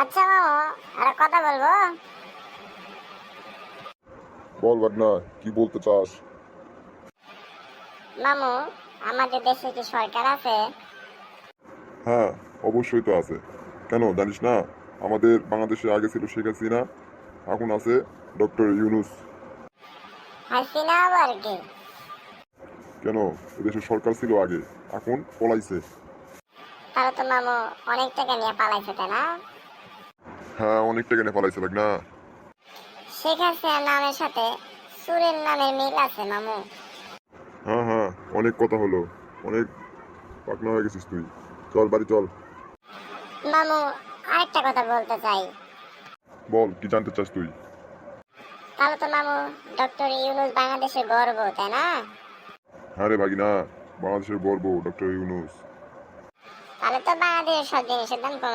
আচ্ছা মামু, আর কথা বলবো। বল ভাগনা, কি বলতে চাস? মামু, আমাদের দেশে কি সরকার আছে? হ্যাঁ, অবশ্যই তো আছে। কেন জানিস না? আমাদের বাংলাদেশে আগে ছিল শেখ হাসিনা, এখন আছে ডক্টর ইউনুস। হাসিনা আবার কি? কেন, এদেশের সরকার ছিল আগে, এখন পলাইছে। তাহলে তো মামু অনেক টাকা নিয়ে পালাইছে, তাই না? হ্যাঁ, অনেক টাকা নিয়ে পালাইছে ভাগনা। শেখ হাসিনার নামের সাথে সুরের নামের মিল আছে মামু। হ্যাঁ হ্যাঁ, অনেক কথা হলো, অনেক পাকনা হয়ে গেছিস তুই। চল বাড়ি চল। মামু, আরেকটা কথা বলতে চাই। বল, কি জানতে চাস তুই? তাহলে তো মামু ডক্টর ইউনুস বাংলাদেশের গর্ব, তাই না? হ্যাঁ রে ভাগিনা, বাংলাদেশের গর্ব ডক্টর ইউনুস। তাহলে তো বাংলাদেশের সব জিনিসের দাম কমে